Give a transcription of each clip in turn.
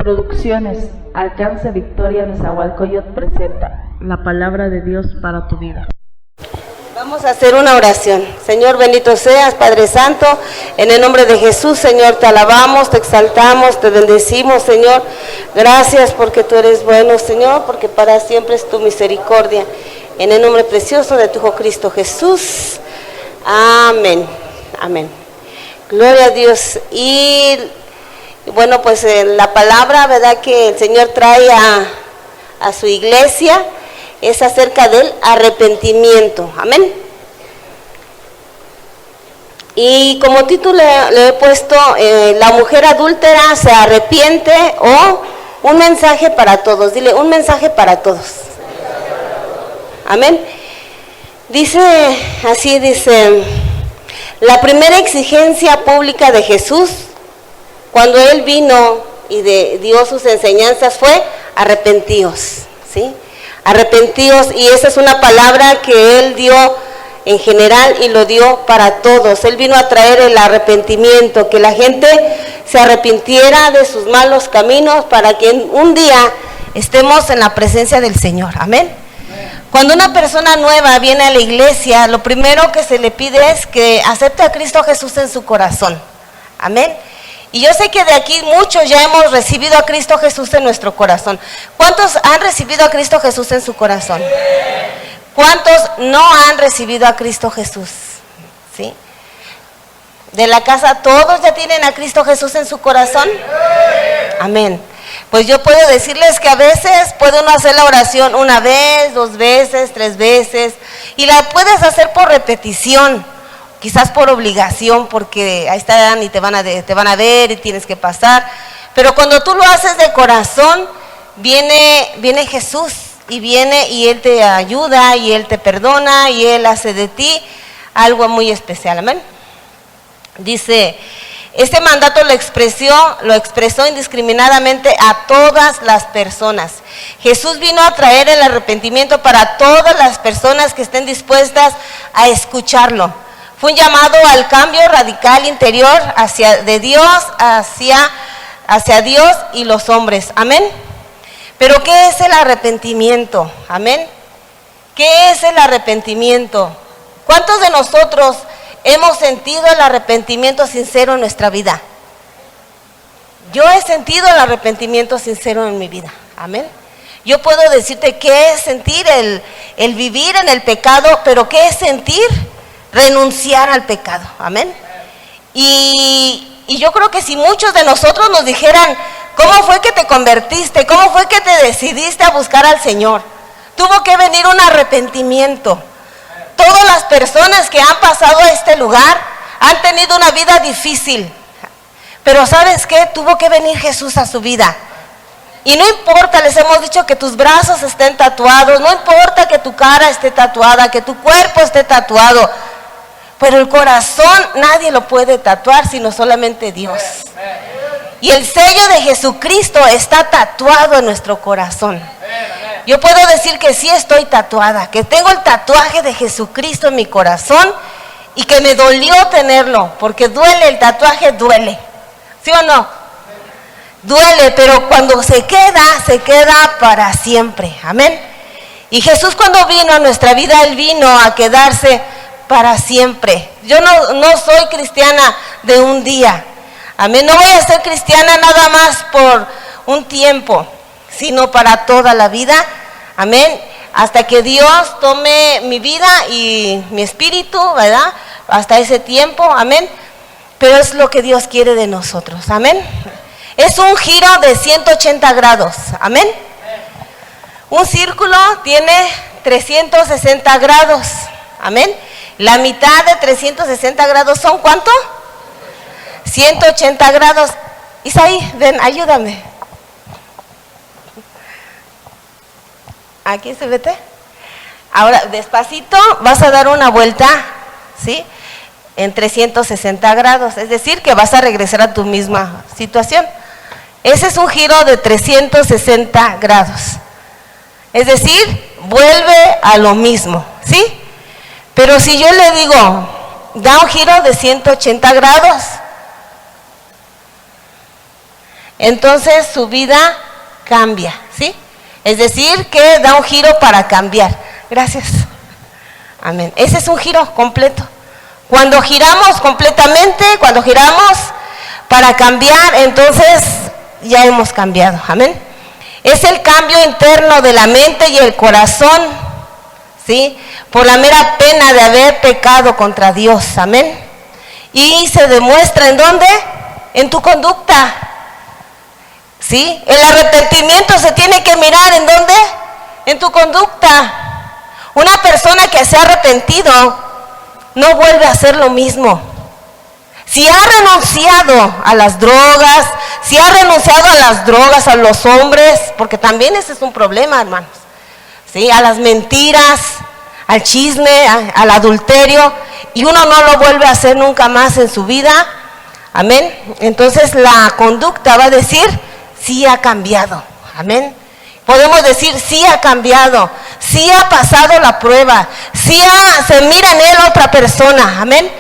Producciones Alcance Victoria Nezahualcóyotl presenta la palabra de Dios para tu vida. Vamos a hacer una oración. Señor, bendito seas, Padre Santo, en el nombre de Jesús, Señor, te alabamos, te exaltamos, te bendecimos, Señor. Gracias porque tú eres bueno, Señor, porque para siempre es tu misericordia. En el nombre precioso de tu Hijo Cristo Jesús. Amén. Amén. Gloria a Dios. Y bueno, pues la palabra, ¿verdad?, que el Señor trae a su iglesia es acerca del arrepentimiento. Amén. Y como título le he puesto la mujer adúltera se arrepiente, o un mensaje para todos. Dile, un mensaje para todos. Amén. Dice así, la primera exigencia pública de Jesús cuando Él vino y dio sus enseñanzas fue arrepentíos, ¿sí? Arrepentíos, y esa es una palabra que Él dio en general y lo dio para todos. Él vino a traer el arrepentimiento, que la gente se arrepintiera de sus malos caminos para que un día estemos en la presencia del Señor. Amén. Cuando una persona nueva viene a la iglesia, lo primero que se le pide es que acepte a Cristo Jesús en su corazón. Amén. Y yo sé que de aquí muchos ya hemos recibido a Cristo Jesús en nuestro corazón. ¿Cuántos han recibido a Cristo Jesús en su corazón? ¿Cuántos no han recibido a Cristo Jesús? ¿Sí? De la casa, ¿todos ya tienen a Cristo Jesús en su corazón? Amén. Pues yo puedo decirles que a veces puede uno hacer la oración una vez, 2 veces, 3 veces, y la puedes hacer por repetición. Quizás por obligación, porque ahí están y te van a ver y tienes que pasar. Pero cuando tú lo haces de corazón, viene Jesús y viene y Él te ayuda y Él te perdona y Él hace de ti algo muy especial. Amén. Dice, este mandato lo expresó indiscriminadamente a todas las personas. Jesús vino a traer el arrepentimiento para todas las personas que estén dispuestas a escucharlo. Fue un llamado al cambio radical interior de Dios hacia Dios y los hombres. Amén. Pero ¿qué es el arrepentimiento? Amén. ¿Qué es el arrepentimiento? ¿Cuántos de nosotros hemos sentido el arrepentimiento sincero en nuestra vida? Yo he sentido el arrepentimiento sincero en mi vida. Amén. Yo puedo decirte qué es sentir el vivir en el pecado, pero qué es sentir renunciar al pecado. Amén. Y yo creo que si muchos de nosotros nos dijeran, ¿cómo fue que te convertiste? ¿Cómo fue que te decidiste a buscar al Señor? Tuvo que venir un arrepentimiento. Todas las personas que han pasado a este lugar han tenido una vida difícil, pero ¿sabes qué? Tuvo que venir Jesús a su vida. Y no importa, les hemos dicho, que tus brazos estén tatuados, no importa que tu cara esté tatuada, que tu cuerpo esté tatuado, pero el corazón nadie lo puede tatuar sino solamente Dios. Y el sello de Jesucristo está tatuado en nuestro corazón. Yo puedo decir que sí estoy tatuada, que tengo el tatuaje de Jesucristo en mi corazón y que me dolió tenerlo, porque duele, el tatuaje duele. ¿Sí o no? Duele, pero cuando se queda para siempre. Amén. Y Jesús, cuando vino a nuestra vida, Él vino a quedarse para siempre. Yo no soy cristiana de un día. Amén. No voy a ser cristiana nada más por un tiempo, sino para toda la vida. Amén. Hasta que Dios tome mi vida y mi espíritu, ¿verdad? Hasta ese tiempo. Amén. Pero es lo que Dios quiere de nosotros. Amén. Es un giro de 180 grados. Amén. Un círculo tiene 360 grados. Amén. La mitad de 360 grados son ¿cuánto? 180 grados. Isaí, ven, ayúdame. Aquí se vete. Ahora, despacito, vas a dar una vuelta, ¿sí? En 360 grados. Es decir, que vas a regresar a tu misma situación. Ese es un giro de 360 grados. Es decir, vuelve a lo mismo, ¿sí? Pero si yo le digo, da un giro de 180 grados, entonces su vida cambia, ¿sí? Es decir, que da un giro para cambiar. Gracias. Amén. Ese es un giro completo. Cuando giramos completamente, cuando giramos para cambiar, entonces ya hemos cambiado. Amén. Es el cambio interno de la mente y el corazón, ¿sí? Por la mera pena de haber pecado contra Dios. Amén. Y se demuestra ¿en dónde? En tu conducta. ¿Sí? El arrepentimiento se tiene que mirar ¿en dónde? En tu conducta. Una persona que se ha arrepentido no vuelve a hacer lo mismo. Si ha renunciado a las drogas, a los hombres, porque también ese es un problema, hermanos, ¿sí? A las mentiras, al chisme, al adulterio, y uno no lo vuelve a hacer nunca más en su vida, amén. Entonces la conducta va a decir, sí ha cambiado, amén. Podemos decir, sí ha cambiado, sí ha pasado la prueba, se mira en él otra persona, amén.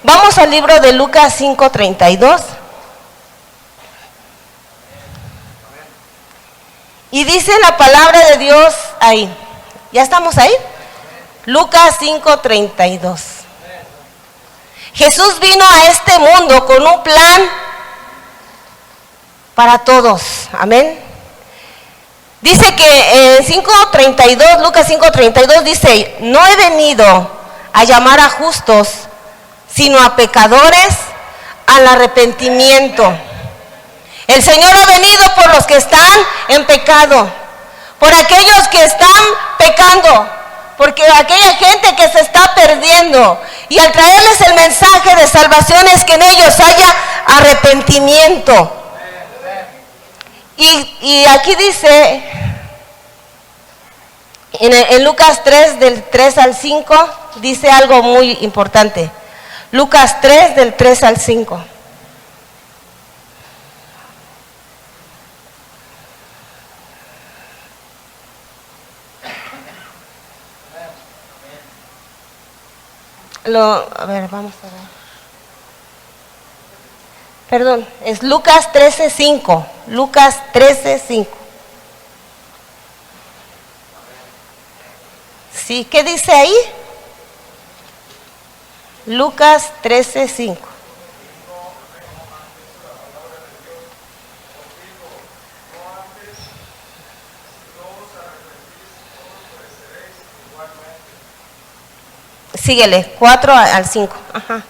Vamos al libro de Lucas 5:32. Y dice la palabra de Dios ahí. ¿Ya estamos ahí? Lucas 5:32. Jesús vino a este mundo con un plan para todos, amén. Dice que en 5:32, Lucas 5:32 dice, no he venido a llamar a justos, sino a pecadores al arrepentimiento. El Señor ha venido por los que están en pecado, por aquellos que están pecando, porque aquella gente que se está perdiendo, y al traerles el mensaje de salvación es que en ellos haya arrepentimiento. Y aquí dice, en Lucas 3, del 3 al 5, dice algo muy importante. Lucas 3, del 3 al 5. A ver, vamos a ver. Perdón, es Lucas 13:5. Lucas 13:5. Sí, ¿qué dice ahí? Lucas 13:5. Síguele, 4 al 5. Ajá.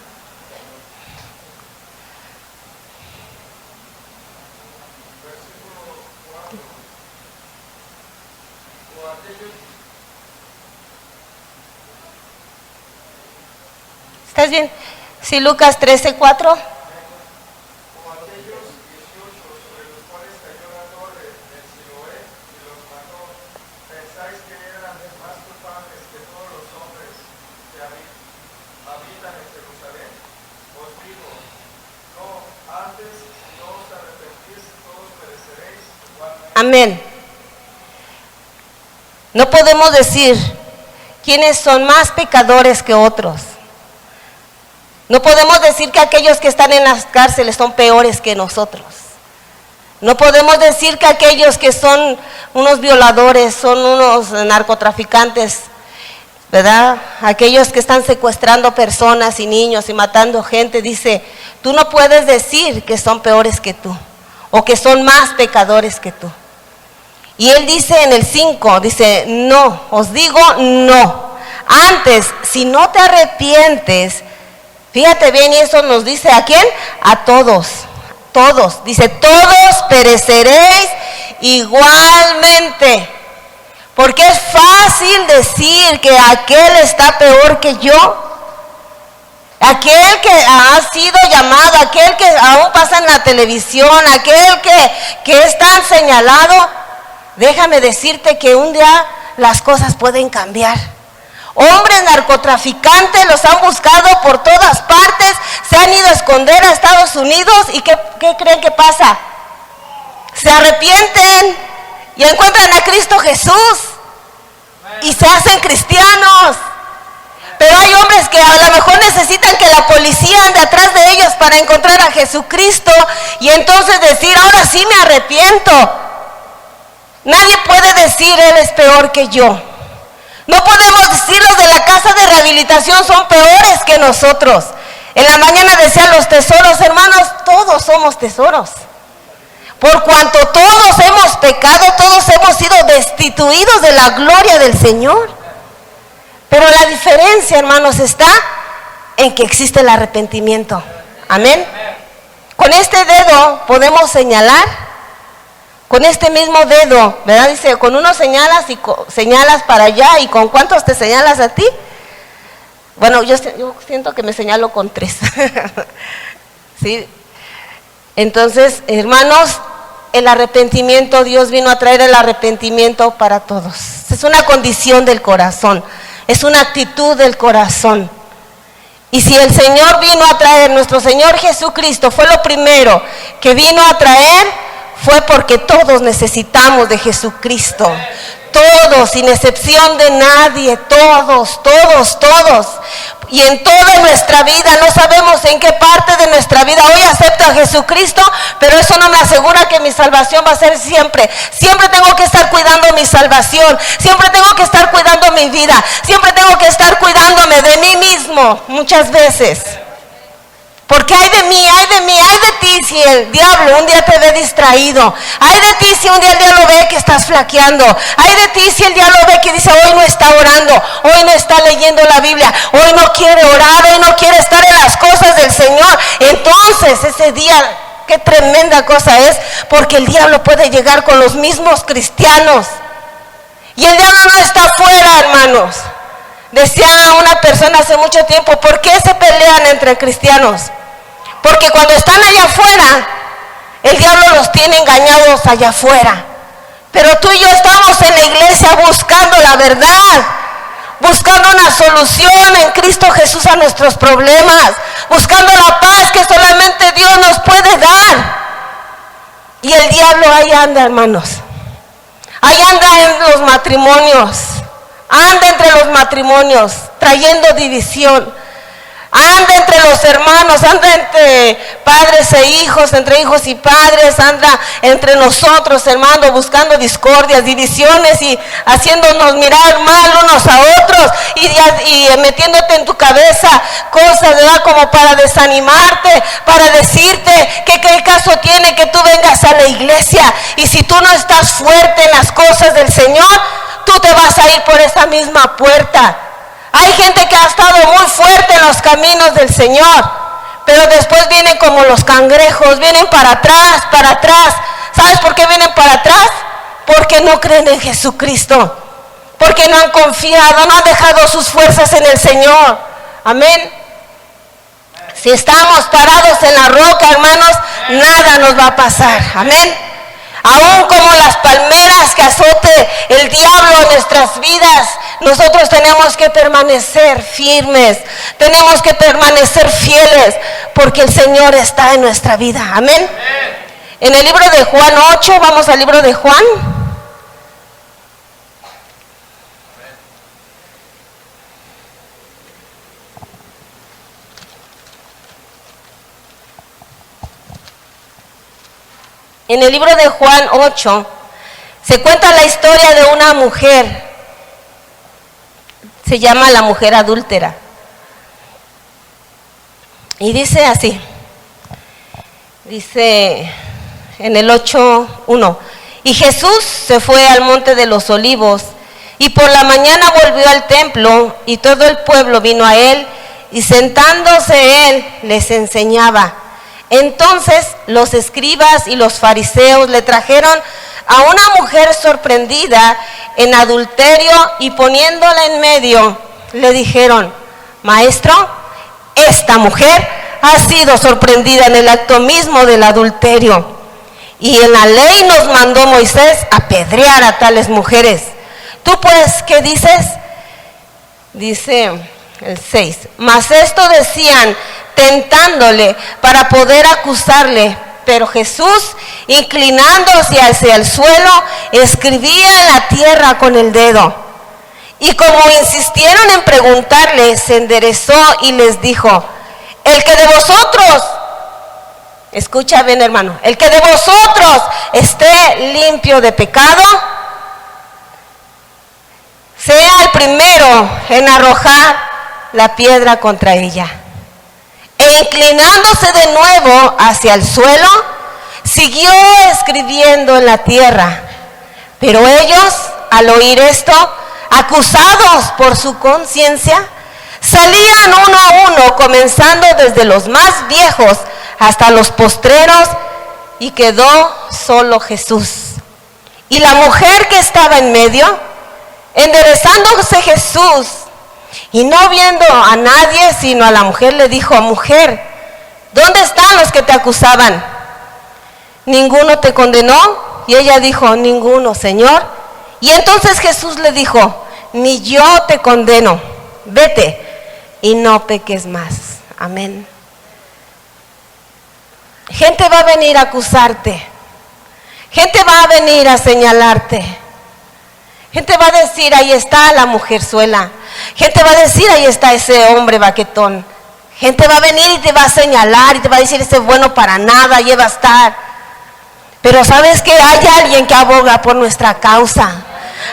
¿Estás bien? Sí, Lucas 13:4. Amén. No podemos decir quiénes son más pecadores que otros. No podemos decir que aquellos que están en las cárceles son peores que nosotros. No podemos decir que aquellos que son unos violadores, son unos narcotraficantes, ¿verdad? Aquellos que están secuestrando personas y niños y matando gente, dice, tú no puedes decir que son peores que tú o que son más pecadores que tú. Y él dice en el 5, dice, no, os digo no. Antes, si no te arrepientes, fíjate bien, y eso nos dice ¿a quién? A todos, todos. Dice, todos pereceréis igualmente. Porque es fácil decir que aquel está peor que yo. Aquel que ha sido llamado, aquel que aún pasa en la televisión, aquel que es tan señalado. Déjame decirte que un día las cosas pueden cambiar. Hombres narcotraficantes los han buscado por todas partes, se han ido a esconder a Estados Unidos y ¿qué creen que pasa? Se arrepienten y encuentran a Cristo Jesús y se hacen cristianos. Pero hay hombres que a lo mejor necesitan que la policía ande atrás de ellos para encontrar a Jesucristo y entonces decir, ahora sí me arrepiento. Nadie puede decir, él es peor que yo. No podemos decir, los de la casa de rehabilitación son peores que nosotros. En la mañana decían los tesoros, hermanos, todos somos tesoros. Por cuanto todos hemos pecado, todos hemos sido destituidos de la gloria del Señor. Pero la diferencia, hermanos, está en que existe el arrepentimiento. Amén. Con este dedo podemos señalar, con este mismo dedo, ¿verdad? Dice, con uno señalas y señalas para allá, ¿y con cuántos te señalas a ti? Bueno, yo siento que me señalo con 3. ¿Sí? Entonces, hermanos, el arrepentimiento, Dios vino a traer el arrepentimiento para todos. Es una condición del corazón, es una actitud del corazón. Y si el Señor vino a traer, nuestro Señor Jesucristo fue lo primero que vino a traer, fue porque todos necesitamos de Jesucristo. Todos, sin excepción de nadie, todos. Y en toda nuestra vida, no sabemos en qué parte de nuestra vida hoy acepto a Jesucristo, pero eso no me asegura que mi salvación va a ser siempre. Siempre tengo que estar cuidando mi salvación, siempre tengo que estar cuidando mi vida, siempre tengo que estar cuidándome de mí mismo, muchas veces. Porque ay de mí, ay de ti si el diablo un día te ve distraído. Ay de ti si un día el diablo ve que estás flaqueando. Ay de ti si el diablo ve que dice, hoy no está orando, hoy no está leyendo la Biblia, hoy no quiere orar, hoy no quiere estar en las cosas del Señor. Entonces ese día, qué tremenda cosa es, porque el diablo puede llegar con los mismos cristianos. Y el diablo no está afuera, hermanos. Decía una persona hace mucho tiempo, ¿por qué se pelean entre cristianos? Porque cuando están allá afuera, el diablo los tiene engañados allá afuera. Pero tú y yo estamos en la iglesia buscando la verdad, buscando una solución en Cristo Jesús a nuestros problemas, buscando la paz que solamente Dios nos puede dar. Y el diablo ahí anda, hermanos. Ahí anda en los matrimonios. Anda entre los matrimonios, trayendo división. Anda entre los hermanos, anda entre padres e hijos, entre hijos y padres, anda entre nosotros, hermanos, buscando discordias, divisiones y haciéndonos mirar mal unos a otros y metiéndote en tu cabeza cosas, ¿verdad? Como para desanimarte, para decirte que qué caso tiene que tú vengas a la iglesia y si tú no estás fuerte en las cosas del Señor, tú te vas a ir por esa misma puerta. Hay gente que ha estado muy fuerte en los caminos del Señor, pero después vienen como los cangrejos, vienen para atrás. ¿Sabes por qué vienen para atrás? Porque no creen en Jesucristo, porque no han confiado, no han dejado sus fuerzas en el Señor. Amén. Si estamos parados en la roca, hermanos, nada nos va a pasar. Amén. Aún como las palmeras que azote el diablo en nuestras vidas, nosotros tenemos que permanecer firmes, tenemos que permanecer fieles, porque el Señor está en nuestra vida. Amén. En el libro de Juan 8, vamos al libro de Juan. En el libro de Juan 8 se cuenta la historia de una mujer, se llama la mujer adúltera. Y dice así, dice en el 8:1, y Jesús se fue al monte de los olivos, y por la mañana volvió al templo, y todo el pueblo vino a él, y sentándose él les enseñaba. Entonces los escribas y los fariseos le trajeron a una mujer sorprendida en adulterio y poniéndola en medio, le dijeron, maestro, esta mujer ha sido sorprendida en el acto mismo del adulterio. Y en la ley nos mandó Moisés apedrear a tales mujeres. ¿Tú pues qué dices? Dice el 6, mas esto decían tentándole para poder acusarle, pero Jesús, inclinándose hacia el suelo, escribía en la tierra con el dedo. Y como insistieron en preguntarle, se enderezó y les dijo: el que de vosotros, escucha bien hermano, el que de vosotros esté limpio de pecado, sea el primero en arrojar la piedra contra ella. E inclinándose de nuevo hacia el suelo, siguió escribiendo en la tierra. Pero ellos, al oír esto, acusados por su conciencia, salían uno a uno, comenzando desde los más viejos hasta los postreros, y quedó solo Jesús. Y la mujer que estaba en medio, enderezándose Jesús, y no viendo a nadie sino a la mujer, le dijo: mujer, ¿dónde están los que te acusaban? ¿Ninguno te condenó? Y ella dijo: ninguno, Señor. Y entonces Jesús le dijo: ni yo te condeno, vete y no peques más. Amén. Gente va a venir a acusarte, gente va a venir a señalarte, gente va a decir: ahí está la mujerzuela. Gente va a decir: ahí está ese hombre baquetón. Gente va a venir y te va a señalar y te va a decir: ese es bueno para nada, ahí va a estar. Pero ¿sabes qué? Hay alguien que aboga por nuestra causa.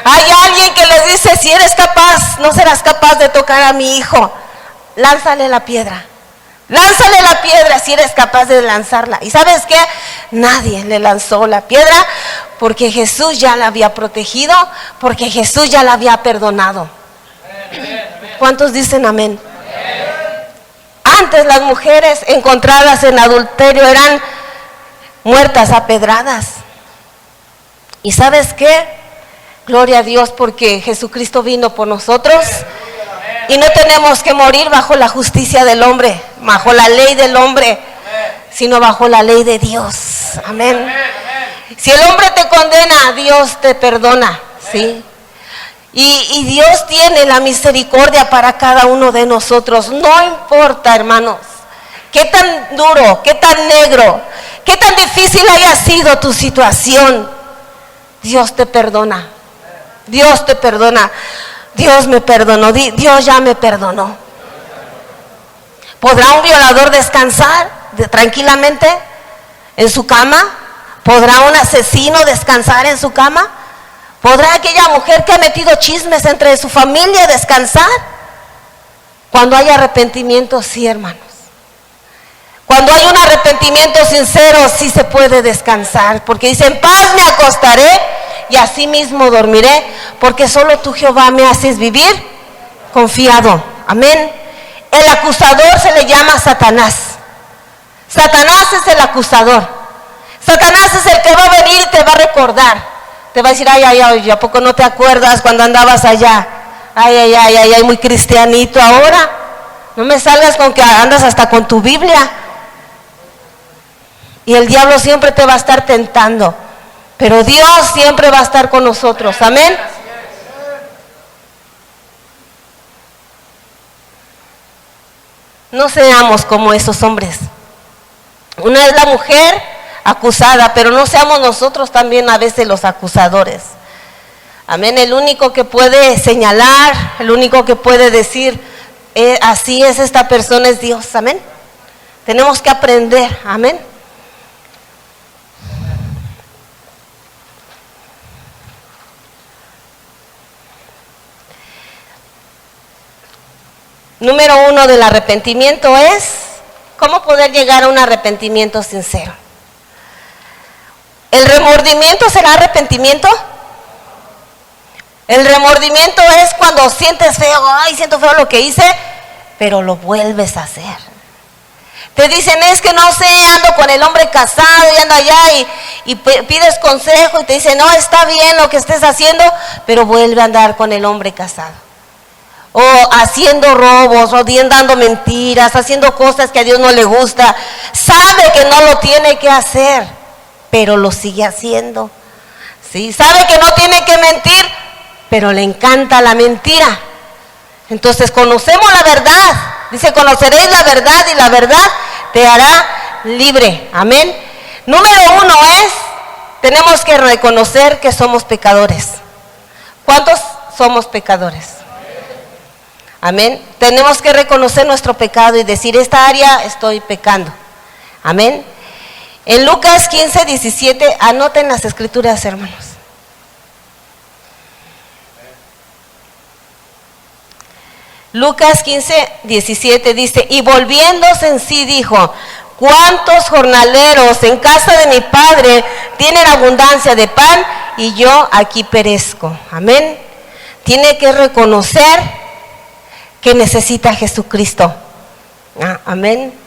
Hay alguien que les dice: si eres capaz, no serás capaz de tocar a mi hijo, lánzale la piedra. Lánzale la piedra si eres capaz de lanzarla. ¿Y sabes qué? Nadie le lanzó la piedra porque Jesús ya la había protegido, porque Jesús ya la había perdonado. ¿Cuántos dicen amén? Antes las mujeres encontradas en adulterio eran muertas a pedradas. ¿Y sabes qué? Gloria a Dios, porque Jesucristo vino por nosotros. Y no tenemos que morir bajo la justicia del hombre, bajo la ley del hombre, sino bajo la ley de Dios. Amén. Si el hombre te condena, Dios te perdona, ¿sí? Y Dios tiene la misericordia para cada uno de nosotros. No importa, hermanos, qué tan duro, qué tan negro, qué tan difícil haya sido tu situación, Dios te perdona. Dios te perdona. Dios me perdonó, Dios ya me perdonó. ¿Podrá un violador descansar tranquilamente en su cama? ¿Podrá un asesino descansar en su cama? ¿Podrá aquella mujer que ha metido chismes entre su familia descansar? Cuando hay arrepentimiento, sí, hermanos. Cuando hay un arrepentimiento sincero, sí se puede descansar, porque dice: en paz me acostaré y así mismo dormiré, porque solo tú, Jehová, me haces vivir confiado. Amén. El acusador se le llama Satanás. Satanás es el acusador. Satanás es el que va a venir y te va a recordar. Te va a decir: ay, ¿a poco no te acuerdas cuando andabas allá? Ay, muy cristianito ahora. No me salgas con que andas hasta con tu Biblia. Y el diablo siempre te va a estar tentando, pero Dios siempre va a estar con nosotros. Amén. No seamos como esos hombres. Una es la mujer acusada, pero no seamos nosotros también a veces los acusadores. Amén. El único que puede señalar, el único que puede decir: así es esta persona, es Dios. Amén. Tenemos que aprender. Amén. Número 1 del arrepentimiento es: ¿cómo poder llegar a un arrepentimiento sincero? ¿El remordimiento será arrepentimiento? El remordimiento es cuando sientes feo: ay, siento feo lo que hice, pero lo vuelves a hacer. Te dicen: es que no sé, ando con el hombre casado y ando allá, y pides consejo y te dicen: no, está bien lo que estés haciendo, pero vuelve a andar con el hombre casado. O haciendo robos, o dando mentiras, haciendo cosas que a Dios no le gusta. Sabe que no lo tiene que hacer, pero lo sigue haciendo. ¿Sí? Sabe que no tiene que mentir, pero le encanta la mentira. Entonces conocemos la verdad. Dice: conoceréis la verdad y la verdad te hará libre. Amén. Número 1 es: tenemos que reconocer que somos pecadores. ¿Cuántos somos pecadores. Amén. Tenemos que reconocer nuestro pecado y decir, esta área estoy pecando. Amén. En Lucas 15, 17, anoten las escrituras, hermanos. Lucas 15, 17 dice, y volviéndose en sí dijo, ¿cuántos jornaleros en casa de mi padre tienen abundancia de pan y yo aquí perezco? Amén. Tiene que reconocer que necesita a Jesucristo. Amén.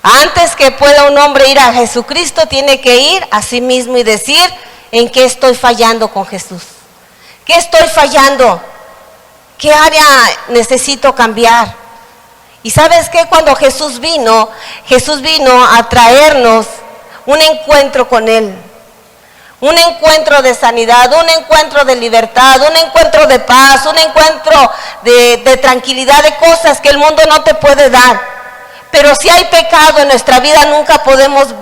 Antes que pueda un hombre ir a Jesucristo, tiene que ir a sí mismo y decir, ¿en qué estoy fallando con Jesús? ¿Qué estoy fallando? ¿Qué área necesito cambiar? Y ¿sabes qué? Cuando Jesús vino a traernos un encuentro con Él. Un encuentro de sanidad, un encuentro de libertad, un encuentro de paz, un encuentro de tranquilidad, de cosas que el mundo no te puede dar. Pero si hay pecado en nuestra vida, nunca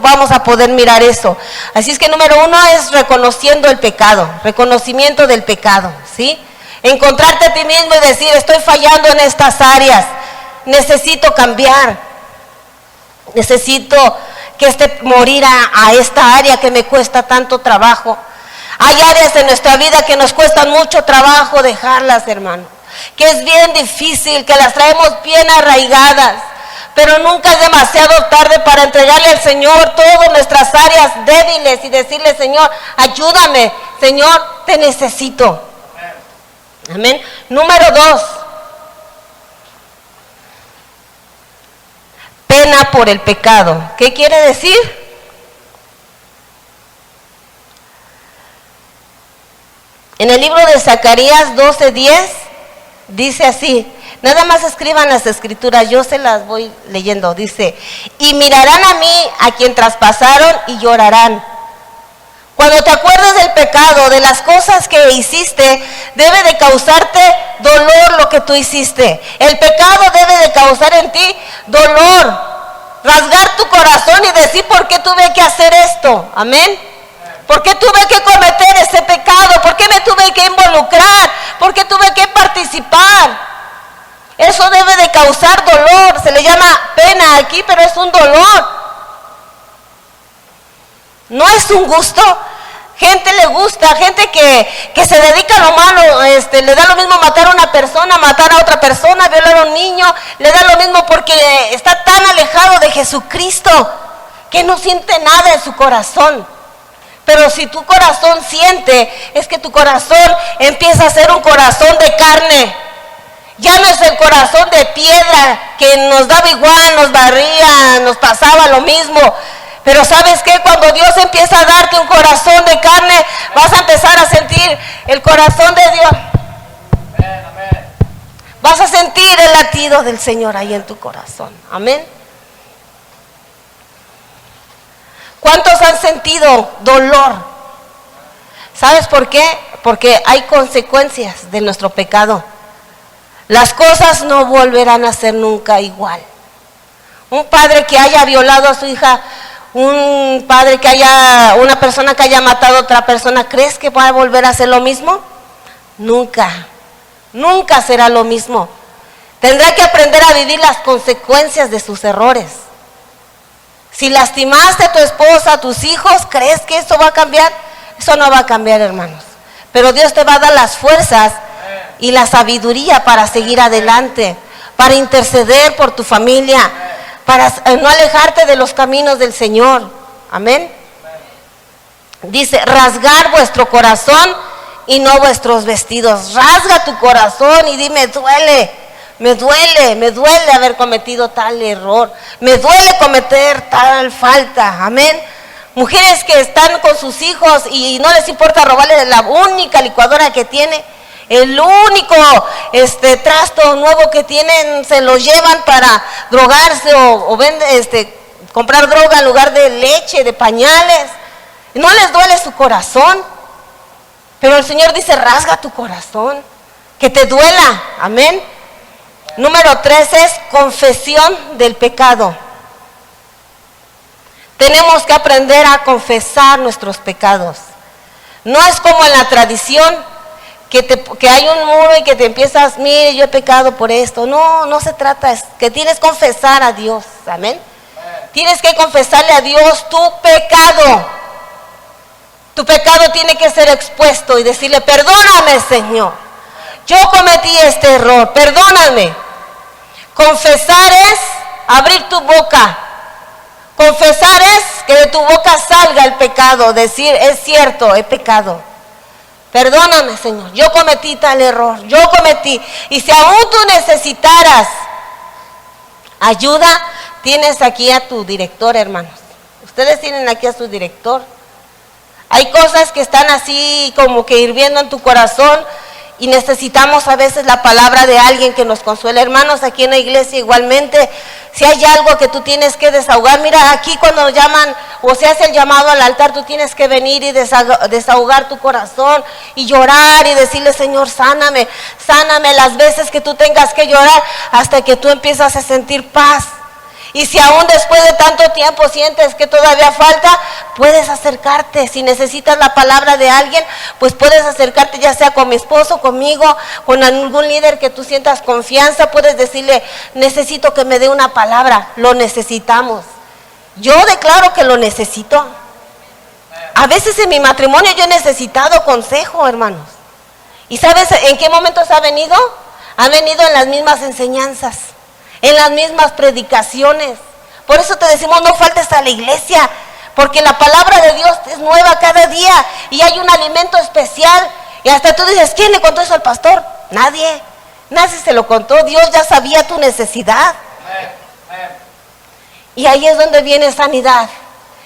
vamos a poder mirar eso. Así es que número 1 es reconociendo el pecado, reconocimiento del pecado, ¿sí? Encontrarte a ti mismo y decir, estoy fallando en estas áreas, necesito cambiar, necesito morir a esta área que me cuesta tanto trabajo. Hay áreas en nuestra vida que nos cuestan mucho trabajo dejarlas, hermano, que es bien difícil, que las traemos bien arraigadas, pero nunca es demasiado tarde para entregarle al Señor todas nuestras áreas débiles y decirle, Señor, ayúdame, Señor, te necesito. Amén. Número 2, pena por el pecado. ¿Qué quiere decir? En el libro de Zacarías 12:10 dice así, nada más escriban las escrituras, yo se las voy leyendo, dice, y mirarán a mí, a quien traspasaron, y llorarán. Cuando te acuerdes del pecado, de las cosas que hiciste, debe de causarte dolor lo que tú hiciste. El pecado debe de causar en ti dolor, rasgar tu corazón y decir, ¿por qué tuve que hacer esto? Amén. ¿Por qué tuve que cometer ese pecado? ¿Por qué me tuve que involucrar? ¿Por qué tuve que participar? Eso debe de causar dolor. Se le llama pena aquí, pero es un dolor. No es un gusto. Gente le gusta, gente que se dedica a lo malo, le da lo mismo matar a una persona, matar a otra persona, violar a un niño, le da lo mismo porque está tan alejado de Jesucristo que no siente nada en su corazón. Pero si tu corazón siente, es que tu corazón empieza a ser un corazón de carne. Ya no es el corazón de piedra que nos daba igual, nos barría, nos pasaba lo mismo. Pero ¿sabes qué? Cuando Dios empieza a darte un corazón de carne, vas a empezar a sentir el corazón de Dios. Vas a sentir el latido del Señor ahí en tu corazón. Amén. ¿Cuántos han sentido dolor? ¿Sabes por qué? Porque hay consecuencias de nuestro pecado. Las cosas no volverán a ser nunca igual. Un padre que haya violado a su hija, un padre una persona que haya matado a otra persona, ¿crees que va a volver a hacer lo mismo? Nunca, nunca será lo mismo. Tendrá que aprender a vivir las consecuencias de sus errores. Si lastimaste a tu esposa, a tus hijos, ¿crees que eso va a cambiar? Eso no va a cambiar, hermanos. Pero Dios te va a dar las fuerzas y la sabiduría para seguir adelante, para interceder por tu familia, para no alejarte de los caminos del Señor. Amén. Dice, rasgar vuestro corazón y no vuestros vestidos. Rasga tu corazón y dime, me duele haber cometido tal error, me duele cometer tal falta. Amén. Mujeres que están con sus hijos y no les importa robarle la única licuadora que tiene, el único trasto nuevo que tienen, se lo llevan para drogarse o comprar droga en lugar de leche, de pañales. No les duele su corazón, pero el Señor dice, rasga tu corazón, que te duela. Amén. Número 3 es confesión del pecado. Tenemos que aprender a confesar nuestros pecados. No es como en la tradición, que hay un muro y que te empiezas, mire, yo he pecado por esto. No, no se trata, es que tienes que confesar a Dios, amén. Tienes que confesarle a Dios tu pecado. Tu pecado tiene que ser expuesto y decirle, perdóname, Señor. Yo cometí este error, perdóname. Confesar es abrir tu boca. Confesar es que de tu boca salga el pecado, decir, es cierto, he pecado. Perdóname, Señor, yo cometí tal error, yo cometí. Y si aún tú necesitaras ayuda, tienes aquí a tu director, hermanos. Ustedes tienen aquí a su director. Hay cosas que están así como que hirviendo en tu corazón y necesitamos a veces la palabra de alguien que nos consuele. Hermanos, aquí en la iglesia igualmente, si hay algo que tú tienes que desahogar, mira, aquí cuando llaman o se hace el llamado al altar, tú tienes que venir y desahogar tu corazón y llorar y decirle, Señor, sáname, sáname las veces que tú tengas que llorar hasta que tú empiezas a sentir paz. Y si aún después de tanto tiempo sientes que todavía falta, puedes acercarte. Si necesitas la palabra de alguien, pues puedes acercarte, ya sea con mi esposo, conmigo, con algún líder que tú sientas confianza. Puedes decirle, necesito que me dé una palabra, lo necesitamos. Yo declaro que lo necesito. A veces en mi matrimonio yo he necesitado consejo, hermanos. ¿Y sabes en qué momentos ha venido? Ha venido en las mismas enseñanzas, en las mismas predicaciones. Por eso te decimos, no faltes a la iglesia, porque la palabra de Dios es nueva cada día y hay un alimento especial. Y hasta tú dices, ¿quién le contó eso al pastor? Nadie se lo contó. Dios ya sabía tu necesidad. Y ahí es donde viene sanidad.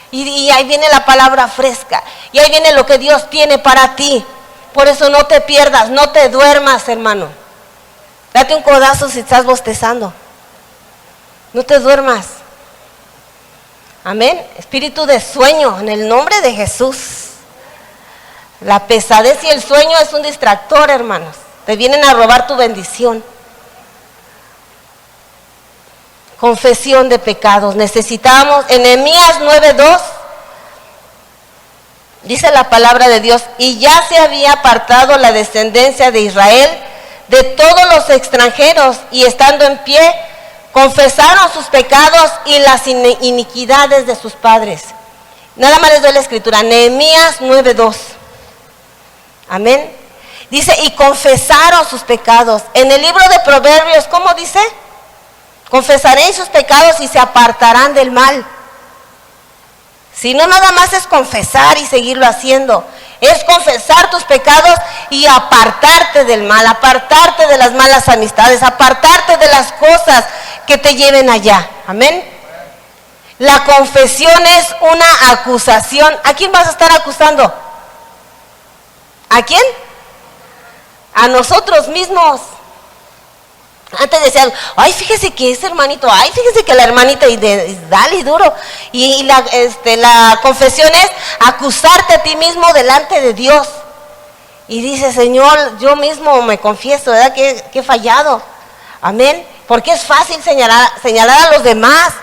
Y ahí viene la palabra fresca. Y ahí viene lo que Dios tiene para ti. Por eso no te pierdas, no te duermas, hermano. Date un codazo si estás bostezando. No te duermas. Amén. Espíritu de sueño, en el nombre de Jesús. La pesadez y el sueño es un distractor, hermanos. Te vienen a robar tu bendición. Confesión de pecados. Necesitamos, en Nehemías 9:2, dice la palabra de Dios, y ya se había apartado la descendencia de Israel de todos los extranjeros, y estando en pie, confesaron sus pecados y las iniquidades de sus padres. Nada más les doy la escritura, Nehemías 9:2. Amén. Dice, y confesaron sus pecados. En el libro de Proverbios, ¿cómo dice? Confesaréis sus pecados y se apartarán del mal. Si no, nada más es confesar y seguirlo haciendo. Es confesar tus pecados y apartarte del mal, apartarte de las malas amistades, apartarte de las cosas que te lleven allá. Amén. La confesión es una acusación. ¿A quién vas a estar acusando? ¿A quién? A nosotros mismos. Antes decían, ay, fíjese que ese hermanito, ay, fíjese que la hermanita, y dale duro. Y la confesión es acusarte a ti mismo delante de Dios. Y dice, Señor, yo mismo me confieso, ¿verdad? Que he fallado. Amén. Porque es fácil señalar a los demás,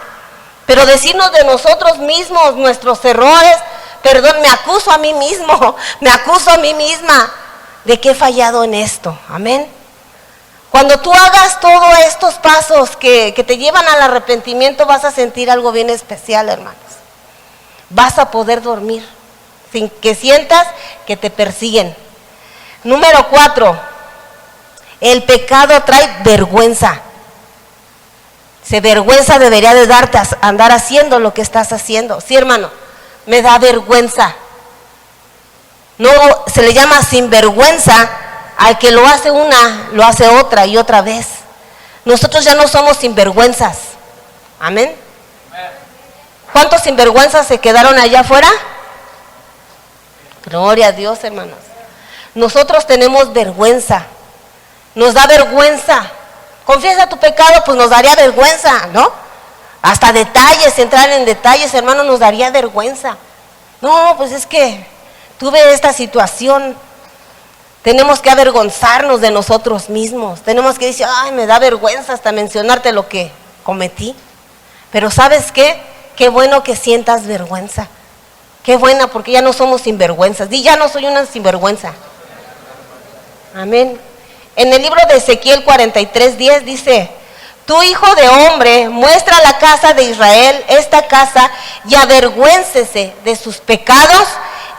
pero decirnos de nosotros mismos nuestros errores, perdón, me acuso a mí mismo, me acuso a mí misma de que he fallado en esto. Amén. Cuando tú hagas todos estos pasos que te llevan al arrepentimiento, vas a sentir algo bien especial, hermanos. Vas a poder dormir sin que sientas que te persiguen. Número 4, el pecado trae vergüenza. Vergüenza debería de darte andar haciendo lo que estás haciendo. Sí, hermano, me da vergüenza. No se le llama sinvergüenza al que lo hace una, lo hace otra y otra vez. Nosotros ya no somos sinvergüenzas. Amén. ¿Cuántos sinvergüenzas se quedaron allá afuera? Gloria a Dios, hermanos. Nosotros tenemos vergüenza. Nos da vergüenza. Confiesa tu pecado, pues nos daría vergüenza, ¿no? Hasta detalles, entrar en detalles, hermano, nos daría vergüenza. No, pues es que tuve esta situación. Tenemos que avergonzarnos de nosotros mismos. Tenemos que decir, ay, me da vergüenza hasta mencionarte lo que cometí. Pero ¿sabes qué? Qué bueno que sientas vergüenza. Qué buena, porque ya no somos sinvergüenzas. Di, ya no soy una sinvergüenza. Amén. En el libro de Ezequiel 43:10 dice: tú, hijo de hombre, muestra a la casa de Israel esta casa y avergüéncese de sus pecados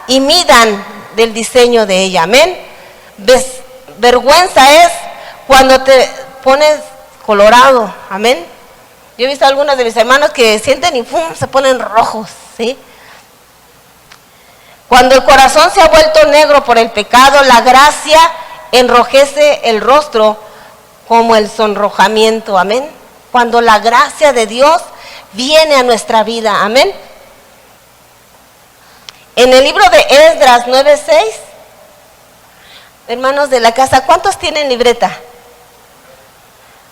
y midan del diseño de ella. Amén. Vergüenza es cuando te pones colorado. Amén. Yo he visto a algunos de mis hermanos que sienten y ¡pum!, se ponen rojos, ¿sí? Cuando el corazón se ha vuelto negro por el pecado, la gracia enrojece el rostro como el sonrojamiento. Amén. Cuando la gracia de Dios viene a nuestra vida. Amén. En el libro de Esdras 9:6, hermanos de la casa, ¿cuántos tienen libreta?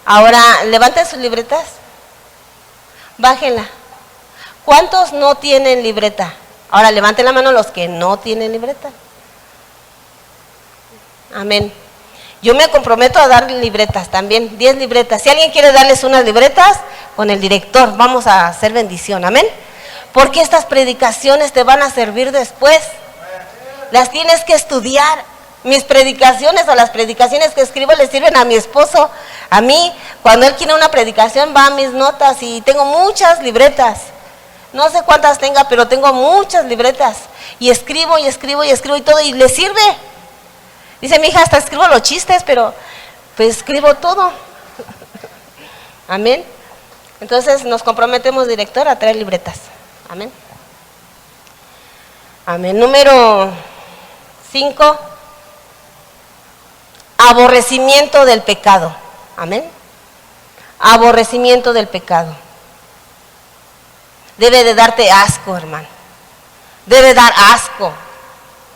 Ahora, levanten sus libretas. Bájenla. ¿Cuántos no tienen libreta? Ahora, levanten la mano los que no tienen libreta. Amén. Yo me comprometo a dar libretas también, 10 libretas. Si alguien quiere darles unas libretas, con el director vamos a hacer bendición. Amén. Porque estas predicaciones te van a servir después. Las tienes que estudiar. Mis predicaciones o las predicaciones que escribo le sirven a mi esposo. A mí, cuando él quiere una predicación, va a mis notas y tengo muchas libretas. No sé cuántas tenga, pero tengo muchas libretas. Y escribo y escribo y escribo y todo, y le sirve. Dice mi hija, hasta escribo los chistes, pero pues escribo todo. Amén. Entonces nos comprometemos, director, a traer libretas. Amén. Amén. Número 5. Aborrecimiento del pecado. Amén. Aborrecimiento del pecado. Debe de darte asco, hermano. Debe dar asco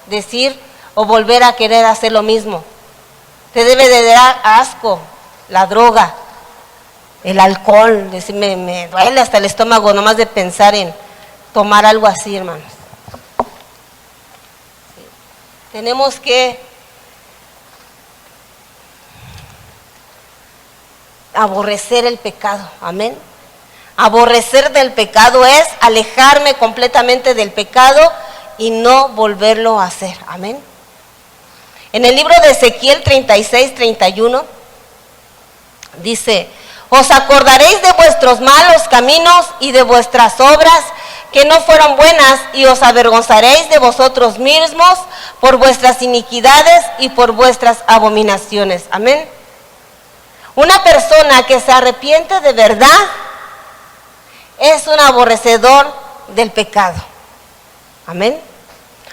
decir o volver a querer hacer lo mismo. Te debe de dar asco la droga, el alcohol. Decir, me duele hasta el estómago nomás de pensar en tomar algo así, hermanos. Sí. Tenemos que aborrecer el pecado. Amén. Aborrecer del pecado es alejarme completamente del pecado y no volverlo a hacer. Amén. En el libro de Ezequiel 36:31 dice: os acordaréis de vuestros malos caminos y de vuestras obras que no fueron buenas, y os avergonzaréis de vosotros mismos por vuestras iniquidades y por vuestras abominaciones. Amén. Una persona que se arrepiente de verdad es un aborrecedor del pecado. Amén.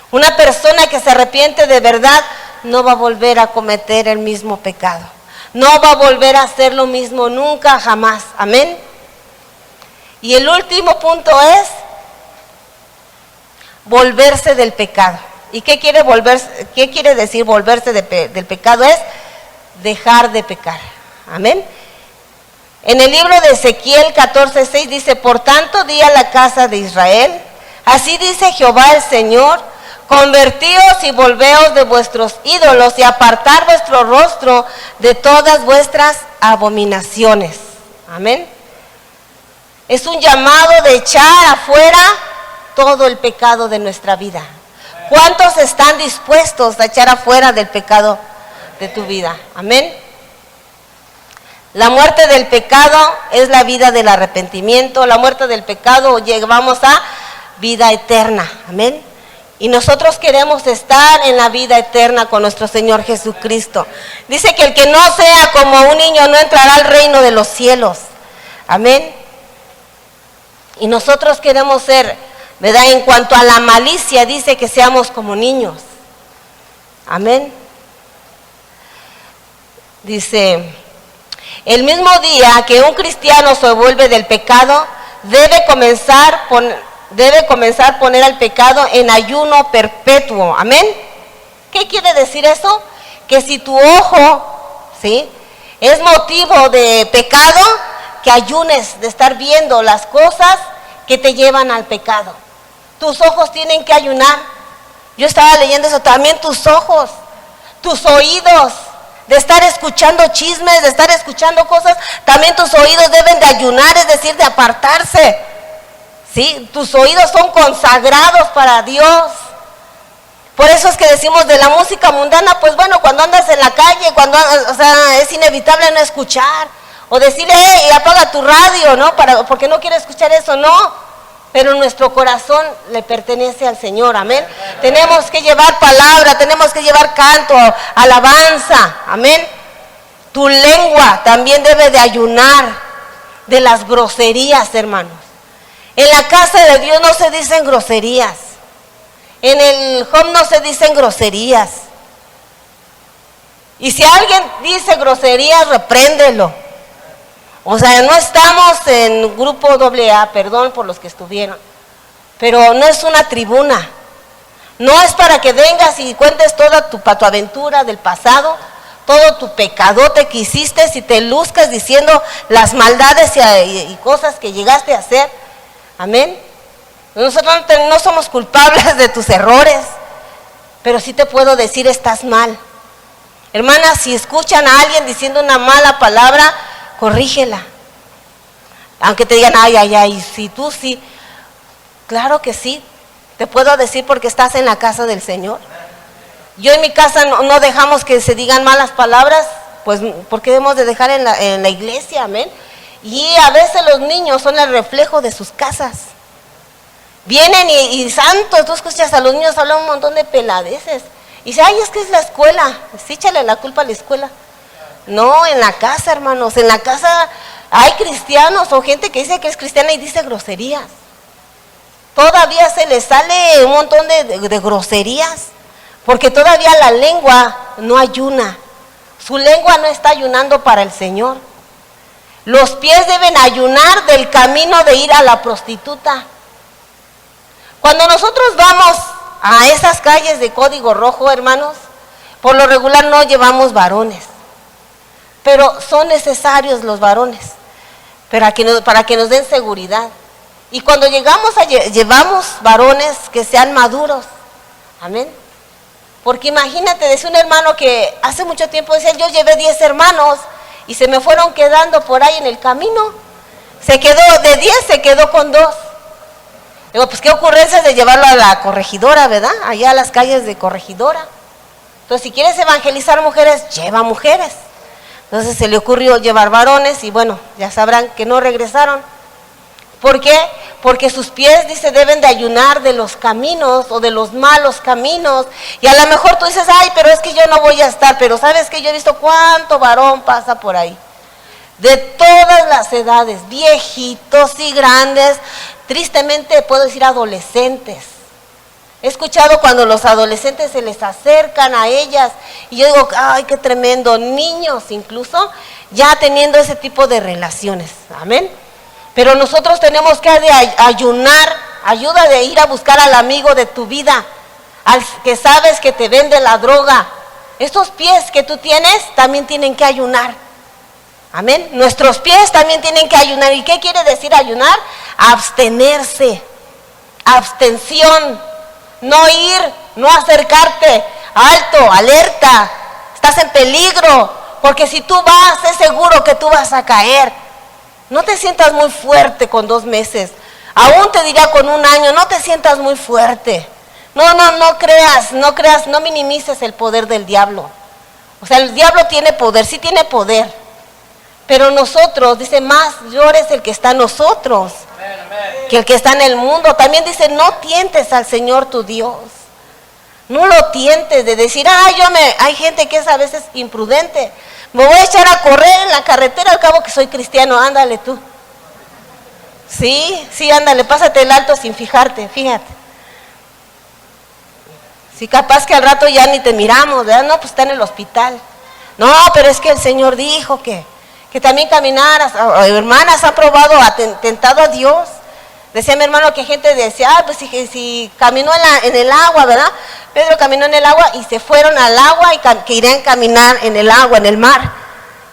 Una persona que se arrepiente de verdad no va a volver a cometer el mismo pecado. No va a volver a hacer lo mismo nunca, jamás. Amén. Y el último punto es volverse del pecado. ¿Y qué quiere decir volverse del pecado? Es dejar de pecar. Amén. En el libro de Ezequiel 14:6 dice: por tanto di a la casa de Israel, así dice Jehová el Señor, convertíos y volveos de vuestros ídolos y apartar vuestro rostro de todas vuestras abominaciones. Amén. Es un llamado de echar afuera todo el pecado de nuestra vida. ¿Cuántos están dispuestos a echar afuera del pecado de tu vida? Amén. La muerte del pecado es la vida del arrepentimiento. La muerte del pecado llevamos a vida eterna. Amén. Y nosotros queremos estar en la vida eterna con nuestro Señor Jesucristo. Dice que el que no sea como un niño no entrará al reino de los cielos. Amén. Y nosotros queremos ser, ¿verdad? En cuanto a la malicia, dice que seamos como niños. Amén. Dice: el mismo día que un cristiano se vuelve del pecado, debe comenzar a poner al pecado en ayuno perpetuo. Amén. ¿Qué quiere decir eso? Que si tu ojo, ¿sí?, es motivo de pecado, que ayunes de estar viendo las cosas que te llevan al pecado. Tus ojos tienen que ayunar. Yo estaba leyendo eso, también tus ojos, tus oídos, de estar escuchando chismes, de estar escuchando cosas, también tus oídos deben de ayunar, es decir, de apartarse. ¿sí? Tus oídos son consagrados para Dios. Por eso es que decimos de la música mundana, pues bueno, cuando andas en la calle, es inevitable no escuchar. O decirle, hey, apaga tu radio, ¿no? Porque no quiere escuchar eso, no. Pero nuestro corazón le pertenece al Señor, amén. Tenemos que llevar palabra, tenemos que llevar canto, alabanza, amén. Tu lengua también debe de ayunar de las groserías, hermanos. En la casa de Dios no se dicen groserías. En el home no se dicen groserías. Y si alguien dice groserías, repréndelo. O sea, no estamos en grupo AA, perdón por los que estuvieron. Pero no es una tribuna. No es para que vengas y cuentes toda tu aventura del pasado, todo tu pecadote que hiciste y te luzcas diciendo las maldades y cosas que llegaste a hacer. Amén. Nosotros no somos culpables de tus errores, pero sí te puedo decir, estás mal. Hermanas, si escuchan a alguien diciendo una mala palabra, corrígela. Aunque te digan, ay, si tú sí. Claro que sí, te puedo decir porque estás en la casa del Señor. Yo en mi casa no dejamos que se digan malas palabras, pues porque debemos de dejar en la iglesia, amén. Y a veces los niños son el reflejo de sus casas. Vienen y santo, tú escuchas a los niños hablar un montón de peladeces. Y dice, ay, es que es la escuela. Sí, échale la culpa a la escuela. No, en la casa, hermanos, en la casa hay cristianos o gente que dice que es cristiana y dice groserías. Todavía se les sale un montón de groserías, porque todavía la lengua no ayuna. Su lengua no está ayunando para el Señor. Los pies deben ayunar del camino de ir a la prostituta. Cuando nosotros vamos a esas calles de código rojo, hermanos, por lo regular no llevamos varones, pero son necesarios los varones para que nos den seguridad. Y cuando llevamos varones que sean maduros, amén. Porque imagínate, decía un hermano que hace mucho tiempo decía, yo llevé 10 hermanos y se me fueron quedando por ahí en el camino. Se quedó, de 10 se quedó con 2. Digo, pues qué ocurrencia de llevarlo a la corregidora, ¿verdad? Allá a las calles de corregidora. Entonces, si quieres evangelizar mujeres, lleva mujeres. Entonces se le ocurrió llevar varones y bueno, ya sabrán que no regresaron. ¿Por qué? Porque sus pies, dice, deben de ayunar de los caminos o de los malos caminos. Y a lo mejor tú dices, ay, pero es que yo no voy a estar. Pero ¿sabes qué? Yo he visto cuánto varón pasa por ahí. De todas las edades, viejitos y grandes, tristemente puedo decir adolescentes. He escuchado cuando los adolescentes se les acercan a ellas y yo digo, ay, qué tremendo, niños incluso ya teniendo ese tipo de relaciones, amén. Pero nosotros tenemos que ayunar, ayuda de ir a buscar al amigo de tu vida, al que sabes que te vende la droga. Estos pies que tú tienes también tienen que ayunar, amén. Nuestros pies también tienen que ayunar. ¿Y qué quiere decir ayunar? Abstenerse, abstención, no ir, no acercarte, alto, alerta, estás en peligro, porque si tú vas, es seguro que tú vas a caer. No te sientas muy fuerte con 2 meses, aún te diría con 1 año, no te sientas muy fuerte. No creas, no minimices el poder del diablo. O sea, el diablo tiene poder, sí tiene poder, pero nosotros, dice, mayor es el que está en nosotros que el que está en el mundo. También dice, no tientes al Señor tu Dios. No lo tientes de decir, hay gente que es a veces imprudente. Me voy a echar a correr en la carretera, al cabo que soy cristiano, ándale tú. Sí, ándale, pásate el alto sin fijarte, fíjate. Si capaz que al rato ya ni te miramos, ¿verdad? No, pues está en el hospital. No, pero es que el Señor dijo que también caminaras. Hermanas, ¿ha probado, tentado a Dios? Decía mi hermano que gente decía, pues si caminó en el agua, ¿verdad? Pedro caminó en el agua y se fueron al agua y que irían a caminar en el agua, en el mar.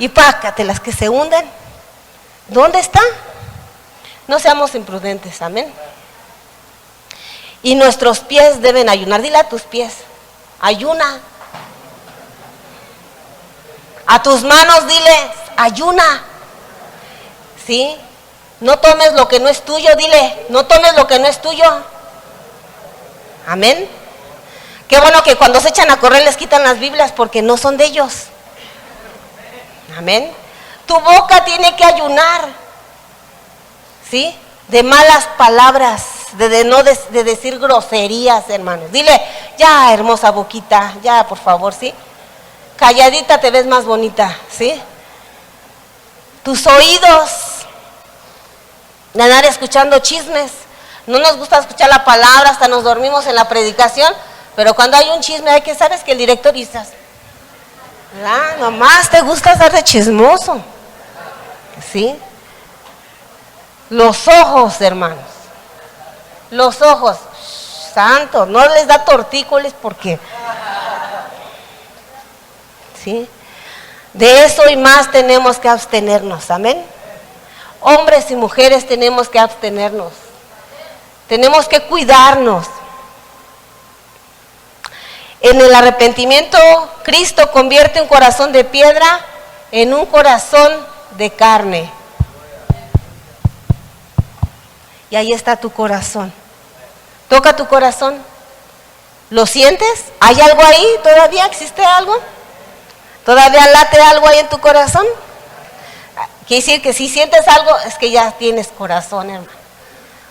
Y pácate, las que se hunden. ¿Dónde están? No seamos imprudentes, amén. Y nuestros pies deben ayunar. Dile a tus pies, ayuna. A tus manos dile, ayuna. ¿Sí? No tomes lo que no es tuyo, dile, no tomes lo que no es tuyo. Amén. Qué bueno que cuando se echan a correr les quitan las Biblias porque no son de ellos. Amén. Tu boca tiene que ayunar, ¿sí? De malas palabras, de decir groserías, hermanos. Dile, ya, hermosa boquita, ya, por favor, ¿sí? Calladita te ves más bonita, ¿sí? Tus oídos, de andar escuchando chismes. No nos gusta escuchar la palabra, hasta nos dormimos en la predicación, pero cuando hay un chisme, hay que sabes que el director dice, ¿verdad? Nomás te gusta estar de chismoso, ¿sí? Los ojos, hermanos, los ojos, santo, no les da tortícolis porque, ¿sí? De eso y más tenemos que abstenernos, amén. Hombres y mujeres tenemos que abstenernos, tenemos que cuidarnos. En el arrepentimiento, Cristo convierte un corazón de piedra en un corazón de carne. Y ahí está tu corazón. Toca tu corazón. ¿Lo sientes? ¿Hay algo ahí? ¿Todavía existe algo? ¿Todavía late algo ahí en tu corazón? Quiere decir que si sientes algo, es que ya tienes corazón, hermano.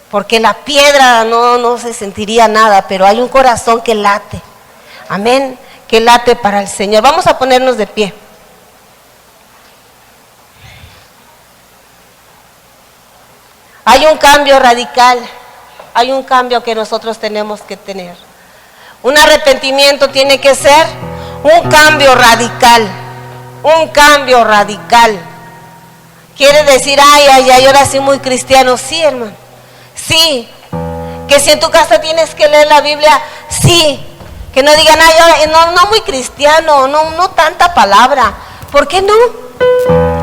Porque la piedra no se sentiría nada, pero hay un corazón que late. Amén, que late para el Señor. Vamos a ponernos de pie. Hay un cambio radical, hay un cambio que nosotros tenemos que tener. Un arrepentimiento tiene que ser un cambio radical, un cambio radical. Quiere decir, ay, ahora sí muy cristiano. Sí, hermano, sí. Que si en tu casa tienes que leer la Biblia, sí. Que no digan, ay, no muy cristiano, no tanta palabra. ¿Por qué no?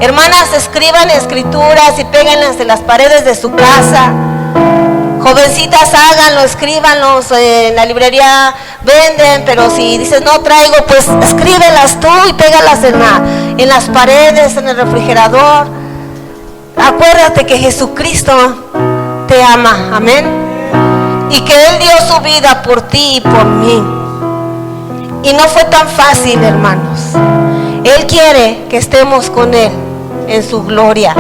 Hermanas, escriban escrituras y péganlas en las paredes de su casa. Jovencitas, háganlo, escríbanlos, en la librería venden, pero si dices no traigo, pues escríbelas tú y pégalas en las paredes, en el refrigerador. Acuérdate que Jesucristo te ama, amén. Y que Él dio su vida por ti y por mí. Y no fue tan fácil, hermanos. Él quiere que estemos con Él en su gloria.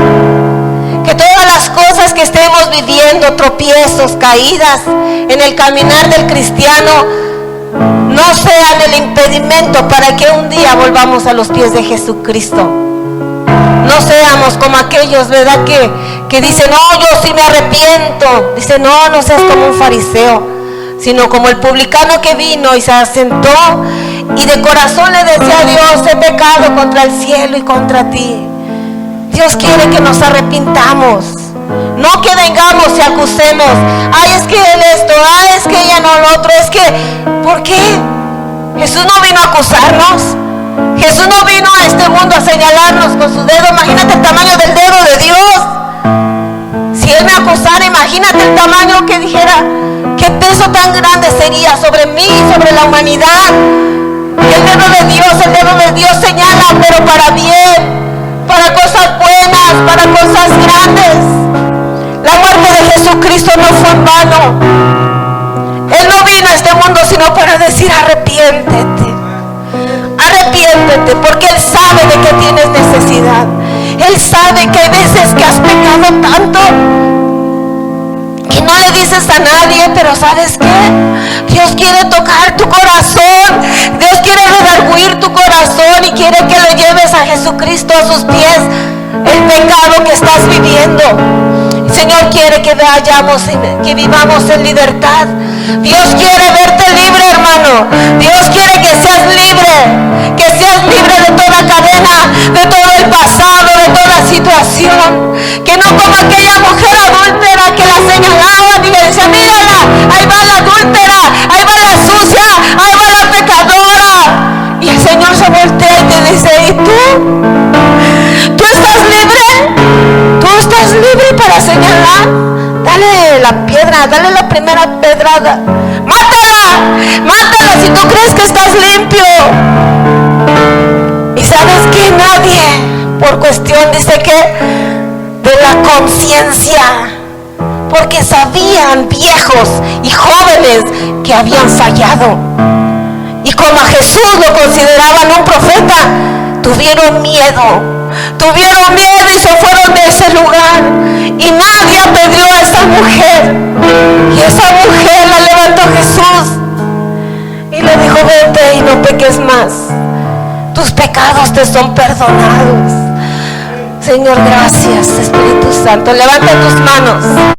Que todas las cosas que estemos viviendo, tropiezos, caídas en el caminar del cristiano, no sean el impedimento para que un día volvamos a los pies de Jesucristo. No seamos como aquellos, ¿verdad? Que dicen, no, yo sí me arrepiento. Dice, no seas como un fariseo, sino como el publicano que vino y se sentó y de corazón le decía a Dios, he pecado contra el cielo y contra ti. Dios quiere que nos arrepintamos, no que vengamos y acusemos, ay, es que él esto, ay, es que ella no lo otro, es que, ¿por qué? Jesús no vino a acusarnos, Jesús no vino a este mundo a señalarnos con su dedo. Imagínate el tamaño del dedo de Dios. Si Él me acusara, imagínate el tamaño que dijera, qué peso tan grande sería sobre mí, sobre la humanidad. El dedo de Dios señala, pero para bien, para cosas buenas, para cosas grandes. La muerte de Jesucristo no fue en vano. Él no vino a este mundo sino para decir, arrepiéntete. Arrepiéntete, porque Él sabe de que tienes necesidad. Él sabe que hay veces que has pecado tanto que no le dices a nadie, pero ¿sabes qué? Dios quiere tocar tu corazón, Dios quiere redarguir tu corazón y quiere que lo lleves a Jesucristo a sus pies, el pecado que estás viviendo. El Señor quiere que vayamos, que vivamos en libertad. Dios quiere verte libre, hermano. Dios quiere que seas libre de toda cadena, de todo el pasado, de toda situación. Que no como aquella mujer adúltera que la señalaban y le decían, mírala, ahí va la adúltera, ahí va la sucia, ahí va la pecadora. Y el Señor se voltea y te dice, ¿y tú? ¿Tú estás libre? ¿Tú estás libre para señalar? Dale la piedra, dale la primera pedrada. Mátala si tú crees que estás limpio. Y sabes que nadie, por cuestión, dice que de la conciencia, porque sabían, viejos y jóvenes, que habían fallado. Y como a Jesús lo consideraban un profeta, tuvieron miedo y se fueron de ese lugar. Y nadie apedreó a esa mujer. Y esa mujer la levantó Jesús y le dijo: vete y no peques más. Tus pecados te son perdonados. Señor, gracias, Espíritu Santo. Levanta tus manos.